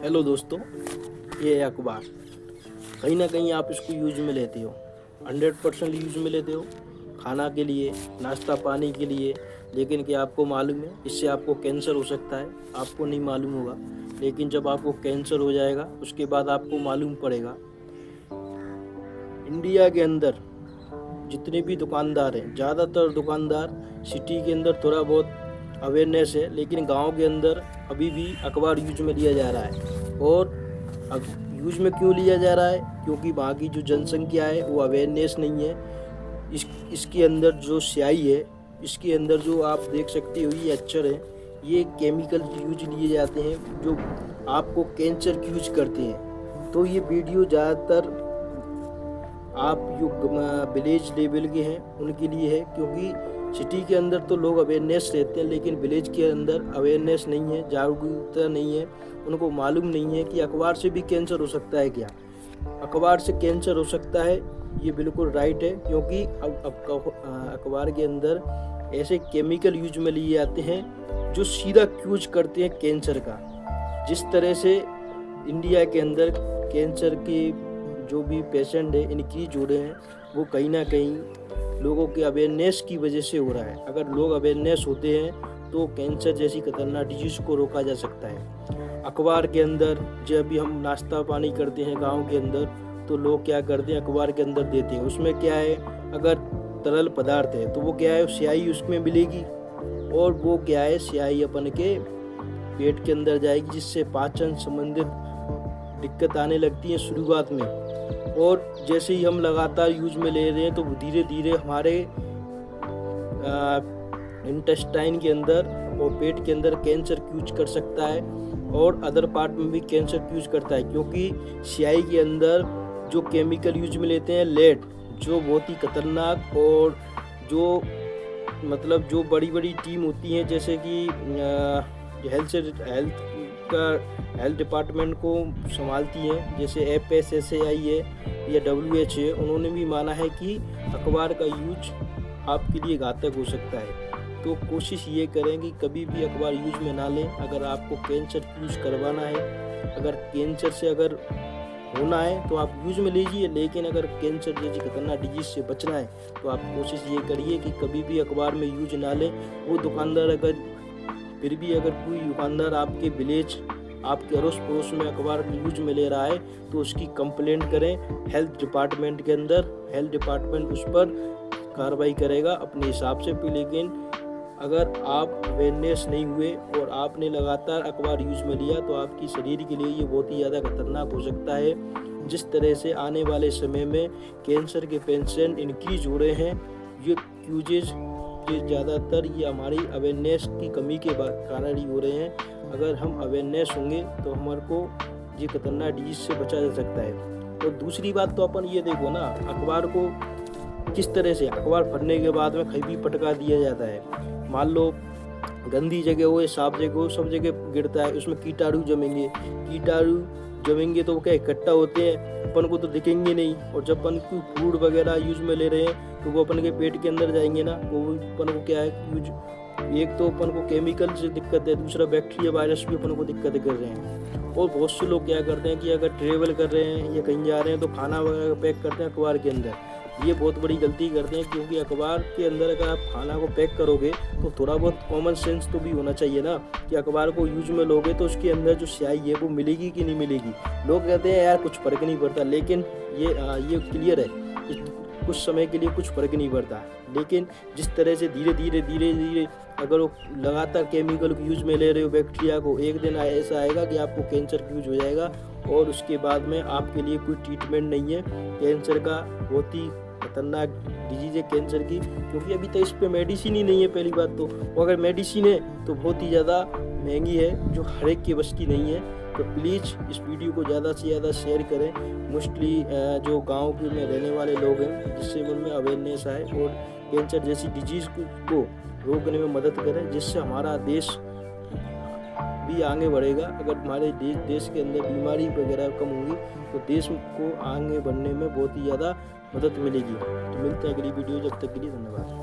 Hello दोस्तों, ये है अखबार। कहीं ना कहीं आप इसको यूज में लेते हो, 100% यूज में लेते हो, खाना के लिए, नाश्ता पानी के लिए। लेकिन क्या आपको मालूम है इससे आपको कैंसर हो सकता है? आपको नहीं मालूम होगा, लेकिन जब आपको कैंसर हो जाएगा उसके बाद आपको मालूम पड़ेगा। इंडिया के अंदर जितने भी दुकानदार हैं, ज़्यादातर दुकानदार सिटी के अंदर थोड़ा बहुत अवेयरनेस है, लेकिन गांव के अंदर अभी भी अखबार यूज में लिया जा रहा है। और यूज में क्यों लिया जा रहा है? क्योंकि वहाँ की जो जनसंख्या है वो अवेयरनेस नहीं है। इसके अंदर जो स्याही है, इसके अंदर जो आप देख सकते हो ये अक्षर है, ये केमिकल यूज लिए जाते हैं जो आपको कैंसर की यूज करते हैं। तो ये वीडियो ज़्यादातर आप जो विलेज लेवल के हैं उनके लिए है, क्योंकि सिटी के अंदर तो लोग अवेयरनेस रहते हैं, लेकिन विलेज के अंदर अवेयरनेस नहीं है, जागरूकता नहीं है। उनको मालूम नहीं है कि अखबार से भी कैंसर हो सकता है। क्या अखबार से कैंसर हो सकता है? ये बिल्कुल राइट है, क्योंकि अखबार के अंदर ऐसे केमिकल यूज में लिए जाते हैं जो सीधा यूज करते हैं कैंसर का। जिस तरह से इंडिया के अंदर कैंसर के जो भी पेशेंट है इंक्रीज हो रहे हैं, वो कहीं ना कहीं लोगों के अवेयरनेस की वजह से हो रहा है। अगर लोग अवेयरनेस होते हैं तो कैंसर जैसी खतरनाक डिजीज को रोका जा सकता है। अखबार के अंदर जब भी हम नाश्ता पानी करते हैं गांव के अंदर, तो लोग क्या करते हैं, अखबार के अंदर देते हैं। उसमें क्या है, अगर तरल पदार्थ है तो वो क्या है, स्याही उसमें मिलेगी, और वो क्या है, स्याही अपन के पेट के अंदर जाएगी, जिससे पाचन संबंधित दिक्कत आने लगती है शुरुआत में। और जैसे ही हम लगातार यूज में ले रहे हैं तो धीरे धीरे हमारे इंटेस्टाइन के अंदर और पेट के अंदर कैंसर यूज कर सकता है, और अदर पार्ट में भी कैंसर यूज करता है। क्योंकि स्याही के अंदर जो केमिकल यूज में लेते हैं लेड, जो बहुत ही खतरनाक, और जो मतलब जो बड़ी बड़ी टीम होती हैं, जैसे कि हेल्थ डिपार्टमेंट को संभालती हैं, जैसे FSSAI है या WHO है, उन्होंने भी माना है कि अखबार का यूज आपके लिए घातक हो सकता है। तो कोशिश ये करें कि कभी भी अखबार यूज में ना लें। अगर आपको कैंसर यूज करवाना है, अगर कैंसर से अगर होना है तो आप यूज में लीजिए, लेकिन अगर कैंसर जैसी खतरनाक डिजीज से बचना है तो आप कोशिश ये करिए कि कभी भी अखबार में यूज ना लें। वो दुकानदार फिर भी अगर कोई दुकानदार आपके विलेज, आपके अड़ोस पड़ोस में अखबार यूज में ले रहा है तो उसकी कंप्लेंट करें हेल्थ डिपार्टमेंट के अंदर। हेल्थ डिपार्टमेंट उस पर कार्रवाई करेगा अपने हिसाब से भी। लेकिन अगर आप अवेयरनेस नहीं हुए और आपने लगातार अखबार यूज में लिया तो आपकी शरीर के लिए ये बहुत ही ज़्यादा खतरनाक हो सकता है। जिस तरह से आने वाले समय में कैंसर के पेशेंट इंक्रीज हो रहे हैं, ये यूजेज ये ज़्यादातर ये हमारी अवेयरनेस की कमी के कारण ही हो रहे हैं। अगर हम अवेयरनेस होंगे तो हमारे को ये खतरनाक डिजीज से बचा जा सकता है। और दूसरी बात तो अपन ये देखो ना, अखबार को किस तरह से अखबार पढ़ने के बाद में कहीं भी पटका दिया जाता है। मान लो गंदी जगह हो या साफ जगह हो, सब जगह गिरता है, उसमें कीटाणु जमेंगे तो वो क्या इकट्ठा होते हैं, अपन को तो दिखेंगे नहीं। और जब अपन कोई फूड वगैरह यूज में ले रहे हैं तो वो अपन के पेट के अंदर जाएंगे ना, वो अपन को क्या है यूज, एक तो अपन को केमिकल से दिक्कत है, दूसरा बैक्टीरिया वायरस भी अपन को दिक्कत कर रहे हैं। और बहुत से लोग क्या करते हैं कि अगर ट्रेवल कर रहे हैं या कहीं जा रहे हैं तो खाना वगैरह पैक करते हैं अखबार के अंदर। ये बहुत बड़ी गलती करते हैं, क्योंकि अखबार के अंदर अगर आप खाना को पैक करोगे तो थोड़ा बहुत कॉमन सेंस तो भी होना चाहिए ना, कि अखबार को यूज में लोगे तो उसके अंदर जो स्याही है वो मिलेगी कि नहीं मिलेगी। लोग कहते हैं यार कुछ फर्क नहीं पड़ता, लेकिन ये क्लियर है कि कुछ समय के लिए कुछ फर्क नहीं पड़ता। लेकिन जिस तरह से धीरे धीरे अगर वो लगातार केमिकल को यूज में ले रहे हो बैक्टीरिया को, एक दिन ऐसा आएगा कि आपको कैंसर यूज हो जाएगा, और उसके बाद में आपके लिए कोई ट्रीटमेंट नहीं है। कैंसर का बहुत ही खतरनाक डिजीज है कैंसर की, क्योंकि अभी तो इस पे मेडिसिन ही नहीं है पहली बात तो। अगर मेडिसिन है तो बहुत ही ज़्यादा महंगी है, जो हर एक की बस की नहीं है। तो प्लीज़ इस वीडियो को ज़्यादा से ज़्यादा शेयर करें, मोस्टली जो गाँव के में रहने वाले लोग हैं, जिससे उनमें अवेयरनेस आए और कैंसर जैसी डिजीज़ को रोकने में मदद करें, जिससे हमारा देश भी आगे बढ़ेगा। अगर हमारे देश के अंदर बीमारी वगैरह कम होंगी तो देश को आगे बढ़ने में बहुत ही ज़्यादा मदद मिलेगी। तो मिलते हैं अगली वीडियो, जब तक के लिए धन्यवाद।